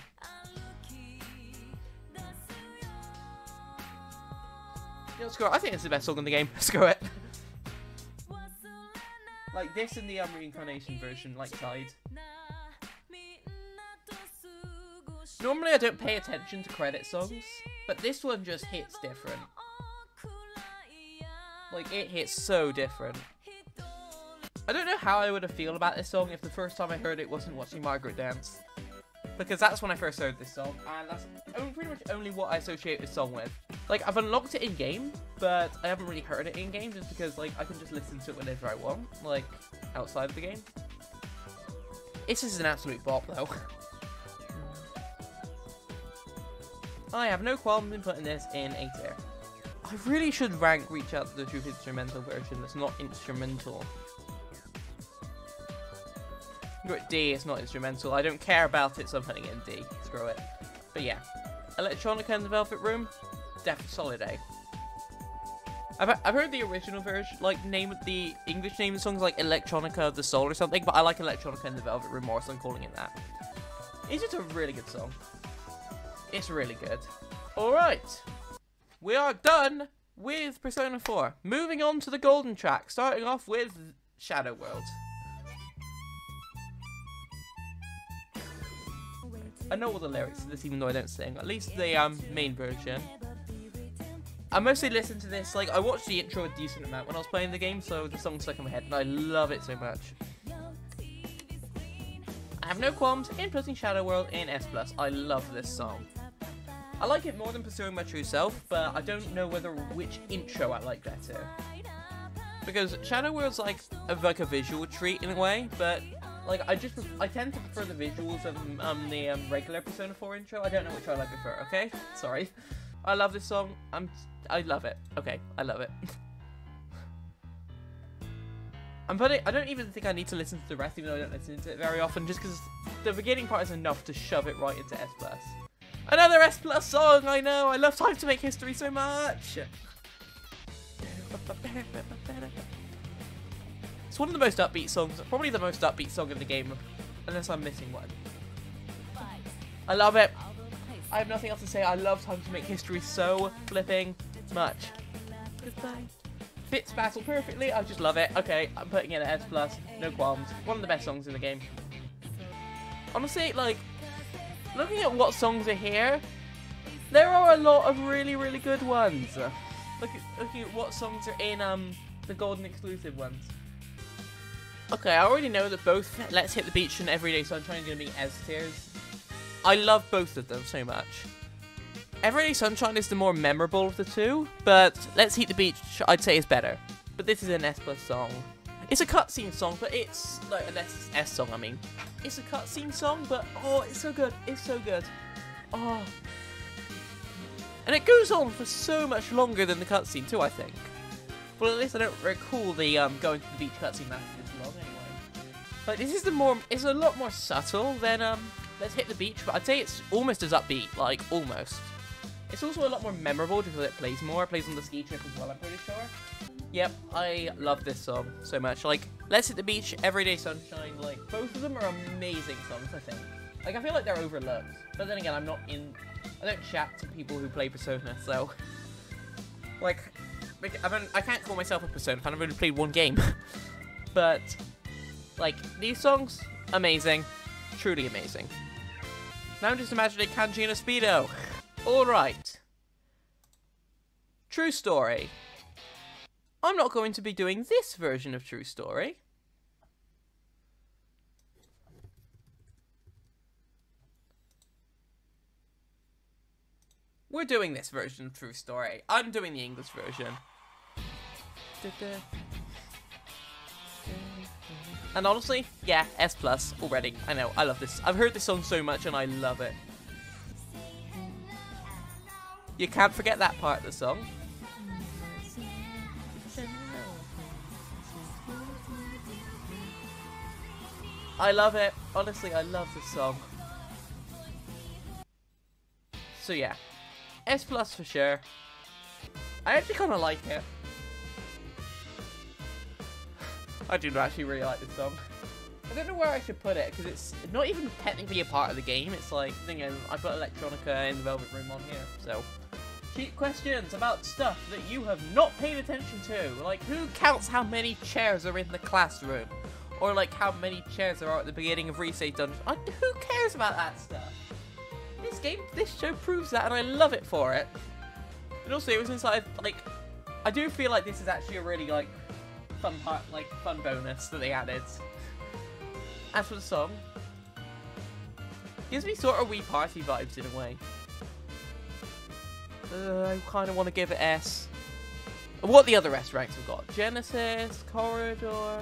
Yeah, screw it. I think it's the best song in the game. Screw it. Like this and the Reincarnation version, like side. Normally I don't pay attention to credit songs, but this one just hits different. Like, it hits so different. I don't know how I would have feel about this song if the first time I heard it wasn't watching Margaret dance. Because that's when I first heard this song, and that's pretty much only what I associate this song with. Like, I've unlocked it in-game, but I haven't really heard it in-game just because, like, I can just listen to it whenever I want, like, outside of the game. This is an absolute bop, though. I have no qualms in putting this in A tier. I really should rank Reach Out to the Truth instrumental version that's not instrumental. D, it's not instrumental. I don't care about it, so I'm putting it in D. Screw it. But yeah. Electronica in the Velvet Room, definitely solid A. I've heard the original version, like, the English name of the song is like Electronica of the Soul or something, but I like Electronica in the Velvet Room more, so I'm calling it that. It's just a really good song. It's really good. Alright. We are done with Persona 4. Moving on to the golden track, starting off with Shadow World. I know all the lyrics to this even though I don't sing, at least the main version. I mostly listen to this, like, I watched the intro a decent amount when I was playing the game, so the song stuck in my head and I love it so much. I have no qualms in putting Shadow World in S+. I love this song. I like it more than Pursuing My True Self, but I don't know which intro I like better. Because Shadow World's like a visual treat in a way, but like I tend to prefer the visuals of the regular Persona 4 intro. I don't know which I like prefer. Okay, sorry. I love this song. I love it. Okay, I love it. I don't even think I need to listen to the rest, even though I don't listen to it very often, just because the beginning part is enough to shove it right into S+. Another S+ song, I know! I love Time to Make History so much! It's one of the most upbeat songs, probably the most upbeat song in the game, unless I'm missing one. I love it! I have nothing else to say, I love Time to Make History so flipping much. Goodbye. Fits battle perfectly, I just love it. Okay, I'm putting it at S+, no qualms. One of the best songs in the game. Honestly, like, looking at what songs are here, there are a lot of really, really good ones. Looking at what songs are in the Golden exclusive ones. Okay, I already know that both Let's Hit the Beach and Everyday Sunshine are going to be S tiers. I love both of them so much. Everyday Sunshine is the more memorable of the two, but Let's Hit the Beach I'd say is better. But this is an S+ song. It's a cutscene song, but it's like an S song, I mean. It's a cutscene song, but oh, it's so good. It's so good. Oh. And it goes on for so much longer than the cutscene too, I think. Well, at least I don't recall the going to the beach cutscene lasting this long anyway. Like, this is it's a lot more subtle than Let's Hit the Beach, but I'd say it's almost as upbeat, like almost. It's also a lot more memorable because it plays more. It plays on the ski trip as well, I'm pretty sure. Yep, I love this song so much. Like, Let's Hit the Beach, Everyday Sunshine, like, both of them are amazing songs, I think. Like, I feel like they're overlooked. But then again, I don't chat to people who play Persona, so... Like, I can't call myself a Persona fan, I've only played one game. But, like, these songs, amazing. Truly amazing. Now I'm just imagining Kanji in a Speedo. Alright. True Story. I'm not going to be doing this version of True Story. We're doing this version of True Story. I'm doing the English version. And honestly, yeah, S+ already. I know, I love this. I've heard this song so much and I love it. You can't forget that part of the song. I love it. Honestly, I love this song. So yeah, S+ for sure. I actually kind of like it. I do actually really like this song. I don't know where I should put it, because it's not even technically a part of the game. It's like, you know, I put Electronica in the Velvet Room on here, so. Cheap questions about stuff that you have not paid attention to. Like, who counts how many chairs are in the classroom? Or like, how many chairs there are at the beginning of Reset Dungeon. Who cares about that stuff? This show proves that, and I love it for it. And also, it was inside, like, I do feel like this is actually a really, like, fun part, like, fun bonus that they added. As for the song, gives me sort of Wii Party vibes in a way. I kind of want to give it S. What the other S ranks have got? Genesis, Corridor.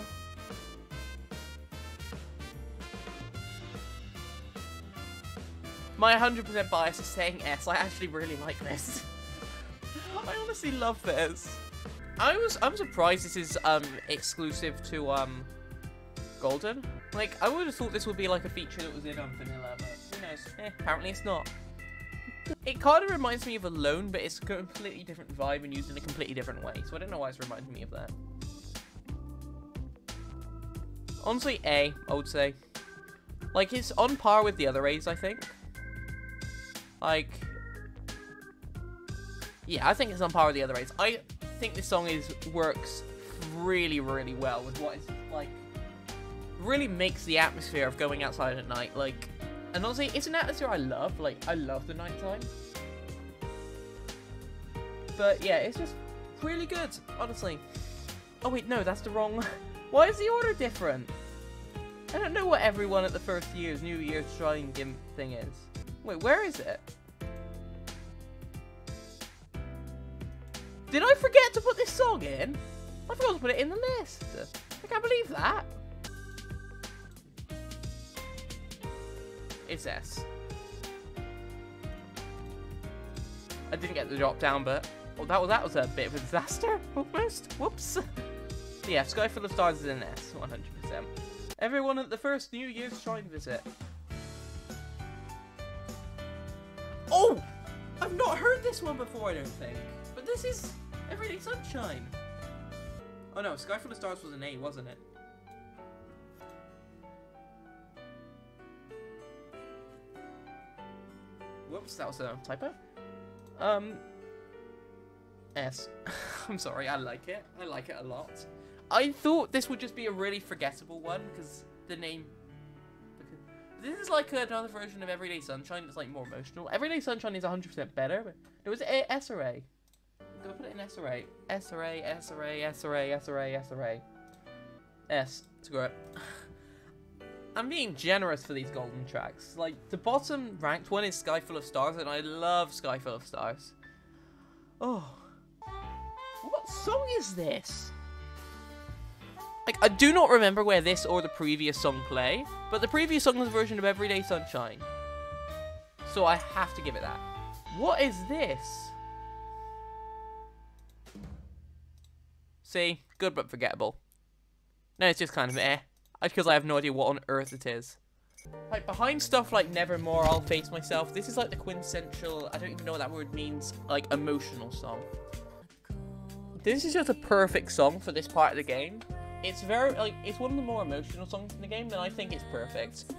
My 100% bias is saying S. I actually really like this. I honestly love this. I'm surprised this is exclusive to Golden. Like, I would have thought this would be like a feature that was in vanilla, but who knows? Apparently it's not. It kind of reminds me of Alone, but it's a completely different vibe and used in a completely different way. So I don't know why it's reminding me of that. Honestly, A, I would say. Like, it's on par with the other A's, I think. Like, yeah, I think it's on par with the other A's. I think this song works really, really well with what it's like. Really makes the atmosphere of going outside at night. Like, and honestly, it's an atmosphere I love. Like, I love the nighttime. But yeah, it's just really good, honestly. Oh wait, no, that's the wrong. Why is the order different? I don't know what everyone at the first year's New Year's Shrine Gimp thing is. Wait, where is it? Did I forget to put this song in? I forgot to put it in the list. I can't believe that. It's S. I didn't get the drop down, but well, that was a bit of a disaster, almost. Whoops. Yeah, Sky Full of Stars is an S, 100%. Everyone at the first New Year's Shrine visit. Oh! I've not heard this one before, I don't think. But this is Everyday Sunshine. Oh no, Sky Full of Stars was an A, wasn't it? Whoops, that was a typo. S. I'm sorry, I like it. I like it a lot. I thought this would just be a really forgettable one, because the name... This is like another version of Everyday Sunshine that's like more emotional. Everyday Sunshine is 100% better, but it was S or A. Do I put it in S or A? S or A, S or A, S or A, S or A, S or A. S. Screw it. I'm being generous for these golden tracks. Like, the bottom ranked one is Sky Full of Stars, and I love Sky Full of Stars. Oh. What song is this? Like, I do not remember where this or the previous song play, but the previous song was a version of Everyday Sunshine. So I have to give it that. What is this? See? Good but forgettable. No, it's just kind of eh. Because I have no idea what on earth it is. Like, behind stuff like Nevermore, I'll Face Myself, this is like the quintessential, I don't even know what that word means, like, emotional song. This is just a perfect song for this part of the game. It's very, like, it's one of the more emotional songs in the game, and I think it's perfect.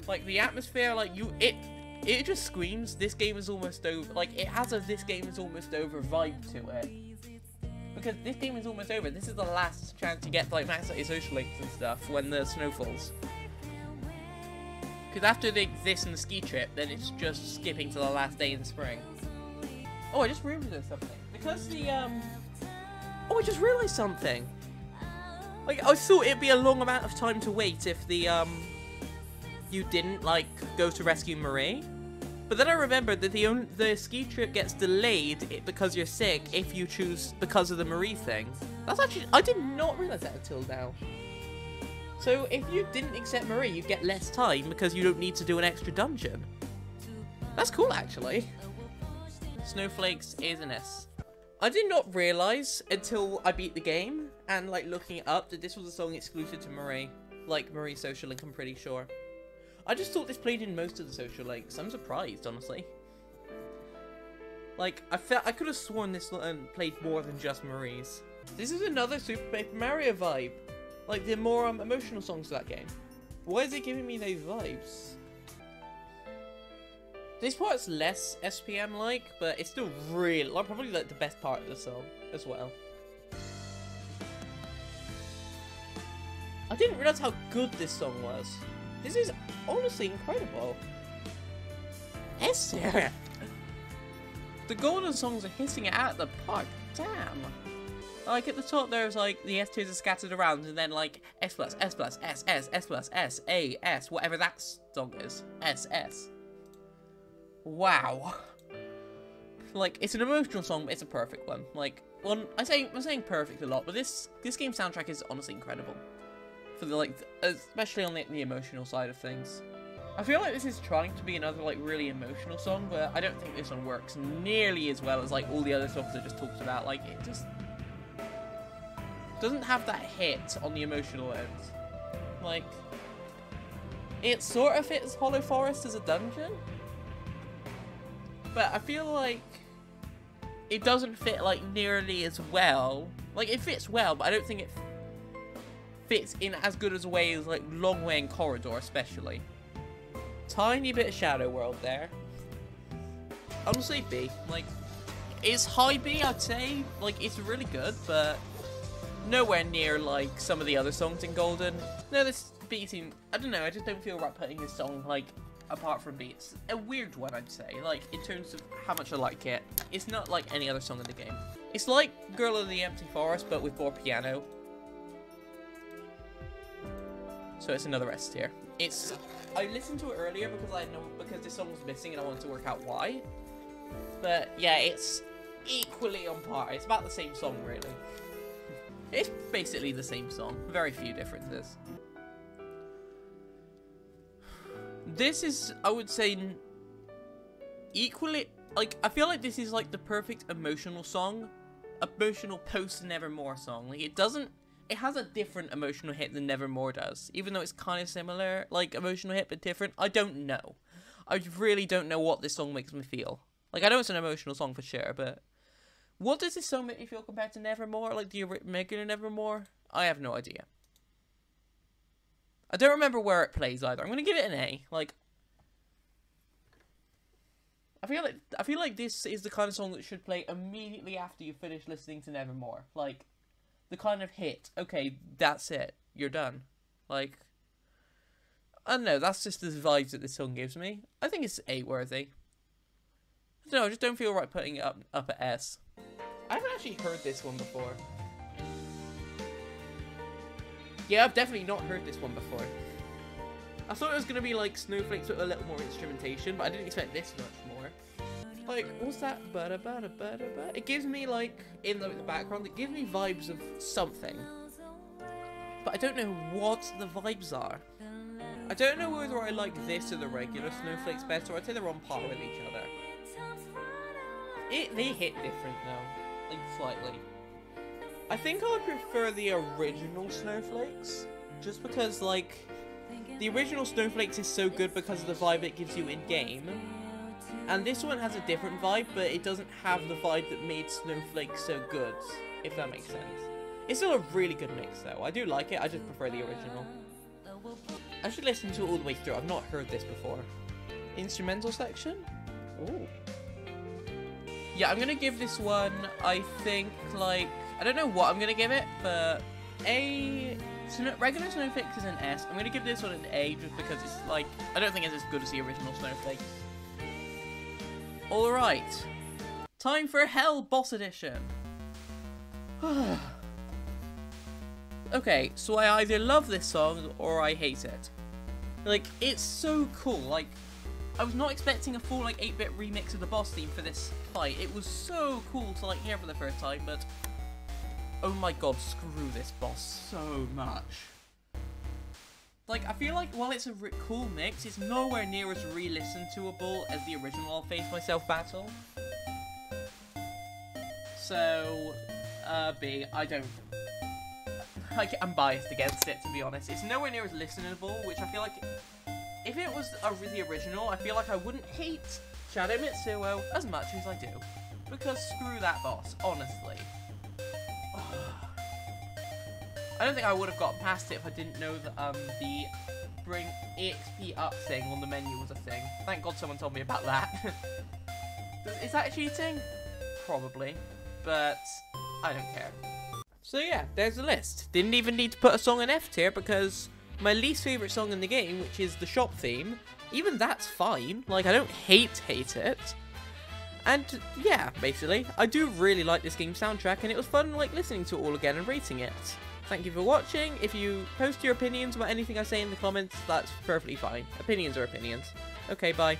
Like, the atmosphere, like, it just screams, this game is almost over. Like, it has a this game is almost over vibe to it. Because this game is almost over. This is the last chance to get to, like, max out your social links and stuff when the snow falls. Because after this and the ski trip, then it's just skipping to the last day in spring. Oh, I just realized something. Because the, oh, I just realized something. Like, I thought it'd be a long amount of time to wait if the, you didn't, like, go to rescue Marie. But then I remembered that the ski trip gets delayed because you're sick if you choose because of the Marie thing. That's actually, I did not realize that until now. So if you didn't accept Marie, you get less time because you don't need to do an extra dungeon. That's cool, actually. Snowflakes is an S. I did not realize until I beat the game and like looking it up that this was a song exclusive to Marie. Like Marie Social Link, I'm pretty sure. I just thought this played in most of the social links. I'm surprised, honestly. Like, I could have sworn this played more than just Marie's. This is another Super Paper Mario vibe. Like, the more emotional songs of that game. Why is it giving me those vibes? This part's less SPM-like, but it's still really, like, probably like the best part of the song as well. I didn't realize how good this song was. This is honestly incredible. The golden songs are hitting it out of the park. Damn. Like at the top there's like the S tiers are scattered around and then like S plus, S plus, S, S, S plus, S, A, S, whatever that song is. S, S. Wow. Like it's an emotional song, but it's a perfect one. Like, well, I'm saying perfect a lot, but this game soundtrack is honestly incredible. For the like, especially on the emotional side of things. I feel like this is trying to be another like really emotional song, but I don't think this one works nearly as well as like all the other songs I just talked about. Like it just doesn't have that hit on the emotional end. Like it sort of fits Hollow Forest as a dungeon, but I feel like it doesn't fit like nearly as well. Like it fits well, but I don't think it fits in as good as a way as like Long Way and Corridor especially. Tiny bit of Shadow World there. Honestly, B. Like, it's high B, I'd say. Like, it's really good, but nowhere near like some of the other songs in Golden. No, this B seems, I don't know, I just don't feel right putting this song like apart from B. It's a weird one, I'd say. Like, in terms of how much I like it. It's not like any other song in the game. It's like Girl of the Empty Forest, but with more piano. So it's another S tier. I listened to it earlier because this song was missing and I wanted to work out why. But yeah, it's equally on par. It's about the same song, really. It's basically the same song. Very few differences. This is, I would say, equally, like, I feel like this is like the perfect emotional song. Emotional post-Nevermore song. Like, it has a different emotional hit than Nevermore does. Even though it's kind of similar, like, emotional hit, but different. I don't know. I really don't know what this song makes me feel. Like, I know it's an emotional song for sure, but what does this song make me feel compared to Nevermore? Like, the regular Nevermore? I have no idea. I don't remember where it plays either. I'm going to give it an A. Like, I feel like this is the kind of song that should play immediately after you finish listening to Nevermore. Like, the kind of hit. Okay, that's it. You're done. Like, I don't know. That's just the vibes that this song gives me. I think it's A-worthy. I don't know. I just don't feel right putting it up at S. I haven't actually heard this one before. Yeah, I've definitely not heard this one before. I thought it was going to be like Snowflakes with a little more instrumentation, but I didn't expect this much more. Like, what's that? Ba-da-ba-da-ba-da-ba. It gives me, like, in the background, it gives me vibes of something. But I don't know what the vibes are. I don't know whether I like this or the regular Snowflakes better, or I'd say they're on par with each other. They hit different, though. Like, slightly. I think I would prefer the original Snowflakes. Just because, like, the original Snowflakes is so good because of the vibe it gives you in-game. And this one has a different vibe, but it doesn't have the vibe that made Snowflakes so good, if that makes sense. It's still a really good mix, though. I do like it, I just prefer the original. I should listen to it all the way through. I've not heard this before. Instrumental section? Ooh. Yeah, I'm gonna give this one, I think, like, I don't know what I'm gonna give it, but regular Snowflakes is an S. I'm gonna give this one an A just because it's like, I don't think it's as good as the original Snowflake. Alright. Time for Hell Boss Edition. Okay, so I either love this song or I hate it. Like, it's so cool. Like, I was not expecting a full, like, 8-bit remix of the boss theme for this fight. It was so cool to, like, hear for the first time, but oh my god, screw this boss so much. Like, I feel like while it's a cool mix, it's nowhere near as re-listen-to-able as the original I'll Face Myself battle. So, B, I'm biased against it, to be honest. It's nowhere near as listenable, which I feel like, if it was the original, I feel like I wouldn't hate Shadow Mitsuo as much as I do. Because screw that boss, honestly. I don't think I would have gotten past it if I didn't know that the bring EXP up thing on the menu was a thing. Thank god someone told me about that. Is that cheating? Probably. But I don't care. So yeah, there's the list. Didn't even need to put a song in F tier because my least favourite song in the game, which is the shop theme, even that's fine. Like, I don't hate it. And yeah, basically, I do really like this game's soundtrack, and it was fun, like, listening to it all again and rating it. Thank you for watching. If you post your opinions about anything I say in the comments, that's perfectly fine. Opinions are opinions. Okay, bye.